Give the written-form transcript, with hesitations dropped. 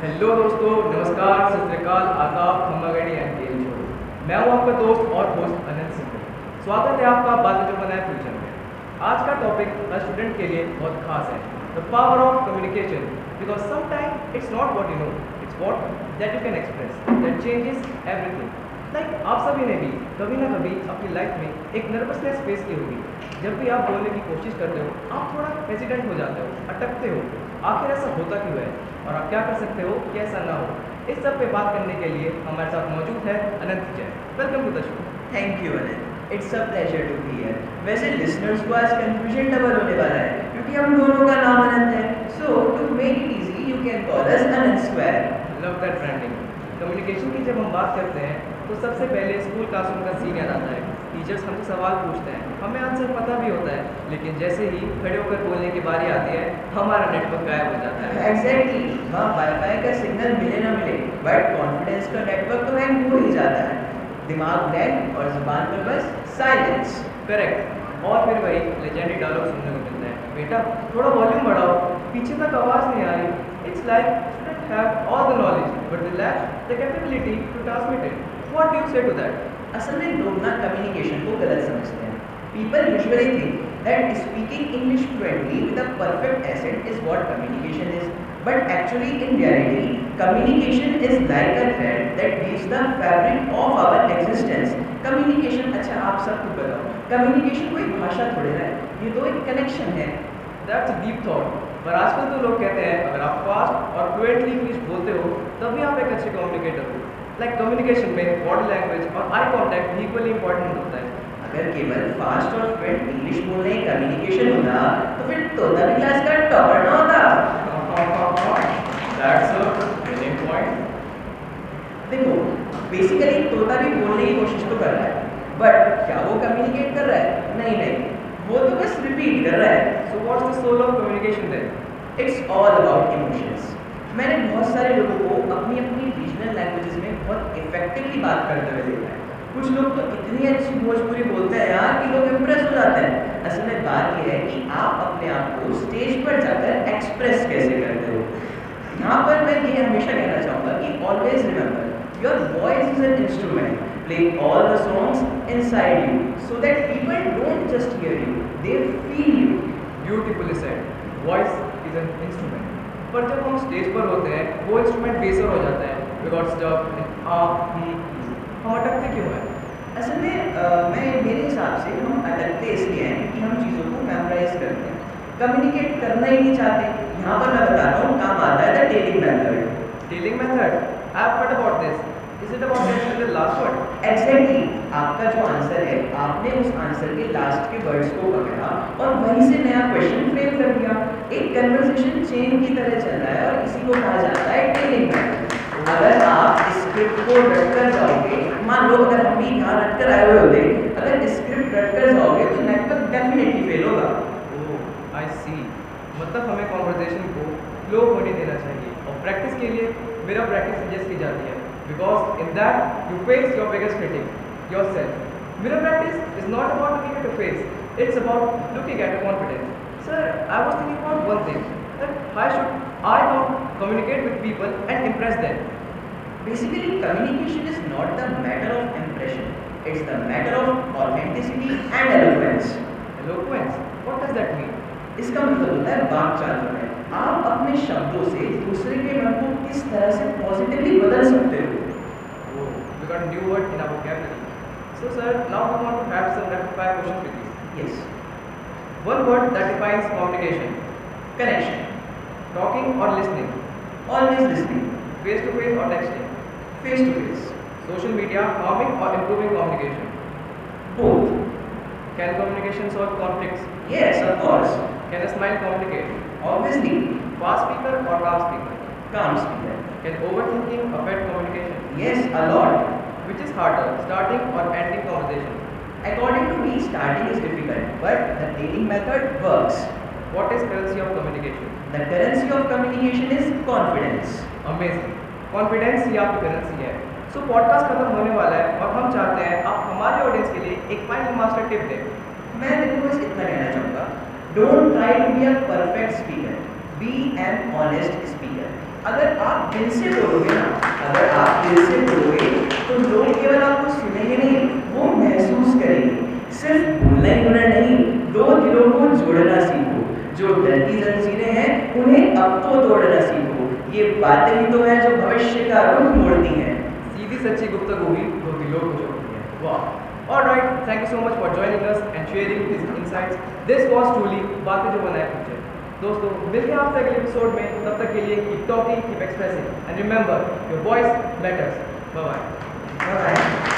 Hello दोस्तों, नमस्कार, सत श्री अकाल, आदाब, खम्मागड़ी एंड गेम शो। मैं हूं आपका दोस्त और होस्ट अनंत सिंह। स्वागत है आपका बात जो बनाए फ्यूचर में। आज का टॉपिक हर स्टूडेंट के लिए बहुत खास है, the power of communication. Because sometime it's not what you know, it's what that you can express that changes everything. Like आप सभी ने भी कभी ना कभी अपनी लाइफ में एक नर्वसनेस फेस की होगी। जब भी आप बोलने की कोशिश करते हो, आप थोड़ा हेजिटेंट हो जाते हो, अटकते हो। आखिर ऐसा होता क्यों है और आप क्या कर सकते हो कि ऐसा ना हो? इस सब पे बात करने के लिए हमारे साथ मौजूद है Anant Jain. Welcome to the show. Thank you Anant, it's a pleasure to be here. वैसे लिसनर्स को आज कंफ्यूजन डबल होने वाला है क्योंकि हम दोनों का नाम अनंत है। So to make it easy you can call us Anant square. Love that branding. Communication की जब हम बात करते हैं तो सबसे पहले स्कूल क्लासरूम का सीन याद आता है। टीचर्स हमसे सवाल पूछते हैं, हमें आंसर पता भी होता है, लेकिन जैसे ही खड़े होकर बोलने की बारी आती है हमारा नेटवर्क गायब हो जाता है। एग्जैक्टली, वहाँ वाईफाई का सिग्नल मिले ना मिले बट कॉन्फिडेंस का नेटवर्क तो हैंग हो ही जाता है। दिमाग ब्लैंक और जुबान पर बस साइलेंस। करेक्ट। और फिर वही लेजेंडरी डायलॉग सुनने को मिलता है, बेटा थोड़ा वॉल्यूम बढ़ाओ, पीछे तक आवाज़ नहीं आ रही। It's like student have all the knowledge but they lack the capability to transmit it. What do you say to that? असल में लोग ना कम्युनिकेशन को गलत समझते हैं। People usually think that speaking English fluently with a perfect accent is what communication is, but actually in reality communication is like a thread that weaves the fabric of our existence. Communication, अच्छा आप सबको बताओ, communication कोई भाषा थोड़ी है, ये तो एक कनेक्शन है। That's deep thought. पर आजकल तो लोग कहते हैं अगर आप फास्ट और फ्लुएंटली इंग्लिश बोलते हो तभी आप एक अच्छे कम्युनिकेटर हो। लाइक कम्युनिकेशन में बॉडी लैंग्वेज और आई कांटेक्ट इक्वली इंपॉर्टेंट होता है। अगर केवल फास्ट और फ्लुएंट इंग्लिश बोलने कम्युनिकेशन होता तो फिर तोता भी क्लास का टॉपर ना होता। That's a winning point. देखो, बेसिकली तोता भी बोलने की कोशिश तो कर रहा है बट क्या वो कम्युनिकेट कर रहा है? नहीं नहीं, वो तो बस रिपीट कर रहा है। So what's the soul of communication then? It's all about emotions. मैंने बहुत सारे लोगों को अपनी अपनी रीजनल लैंग्वेजेस में बहुत इफेक्टिवली बात करते हुए देखा है। कुछ लोग तो इतनी अच्छी भोजपुरी बोलते हैं यार कि लोग इम्प्रेस हो जाते हैं। असल में बात यह है कि आप अपने आप को स्टेज पर जाकर एक्सप्रेस कैसे करते हो। यहाँ पर मैं ये हमेशा कहना चाहूँगा कि always remember your voice is an instrument, play all the songs inside you so that people don't just here you, they feel you. Beautifully said. Voice is an instrument. पर जब हम स्टेज पर होते हैं वो इंस्ट्रूमेंट बेसर हो जाता है। बिकॉज जब हम अटकते क्यों हैं? असल में मेरे हिसाब से हम अटकते इसलिए हैं कि हम चीज़ों को मेमोराइज करते हैं, कम्युनिकेट करना ही नहीं चाहते। यहाँ पर मैं बताता हूँ, काम आता है the telling method. Telling method, I have heard about this. Is it about getting the last word? Exactly, आपका जो आंसर है आपने उस आंसर के लास्ट के वर्ड्स को पकड़ा और वहीं से नया क्वेश्चन फ्रेम कर दिया। एक कन्वर्सेशन चेन की तरह चल रहा है और इसी को कहा जाता है टेलिंग मेथड। अगर आप स्क्रिप्ट को रट कर जाओगे, मान लो अगर हम भी यहाँ रट कर आए हुए होते, अगर स्क्रिप्ट रट कर जाओगे तो नेटवर्क डेफिनेटली फेल होगा। ओह आई सी। मतलब हमें कॉन्वर्जेशन को फ्लो होने देना चाहिए और प्रैक्टिस के लिए मेरा प्रैक्टिस सजेस्ट की जाती है। Because in that you face your biggest critic yourself. Mirror practice is not about looking at a face, it's about looking at a confidence. Sir, I was thinking about one thing, that how should I communicate with people and impress them? Basically, communication is not the matter of impression. It's the matter of authenticity and eloquence. Eloquence? What does that mean? इसका मतलब होता है वाक्चातुर्य। आप अपने शब्दों से दूसरे के मन को किस तरह से पॉजिटिवली बदल सकते हो। Oh, we got a new word in our vocabulary. So, sir, now we want to have some rapid fire questions with you. Yes. One word that defines communication. Connection. Talking or listening? Always listening. Face to face or texting? Face to face. Social media harming or improving communication? Both. Can communication solve conflicts? Yes, of course. Can a smile communicate? Obviously. Fast speaker or calm speaker? Calm speaker. Can overthinking affect communication? Yes, a lot. Which is harder, starting or ending conversation? According to me, starting is difficult, but the dating method works. What is currency of communication? The currency of communication is confidence. Amazing. Confidence ही आपकी currency है। So podcast खत्म होने वाला है और हम चाहते हैं आप हमारे ऑडियंस के लिए एक फाइनल मास्टर टिप दें। मैं देखो बस इतना कहना चाहूँगा, don't try to be a perfect speaker, be an honest speaker. अगर आप दिल से बोलोगे ना, अगर आप दिल से बोलोगे तो लोग केवल आपको सुनेंगे नहीं, वो महसूस करेंगे। सिर्फ बोलना ही हुनर नहीं, दो दिलों को जोड़ना सीखो। जो डरती जंजीरें हैं उन्हें अब तो तोड़ना सीखो। ये बातें ही तो हैं जो भविष्य का रुख मोड़ती हैं। सीधी सच्ची गुफ्तगू भी दो दिलों को जोड़ती है। वाह! Alright, thank you so much for joining us and sharing these insights. This was truly बातें जो बनाए फ्यूचर। दोस्तों मिलते हैं आपसे अगले एपिसोड में, तब तक के लिए keep talking, keep expressing and remember your voice matters. Bye bye. Bye bye.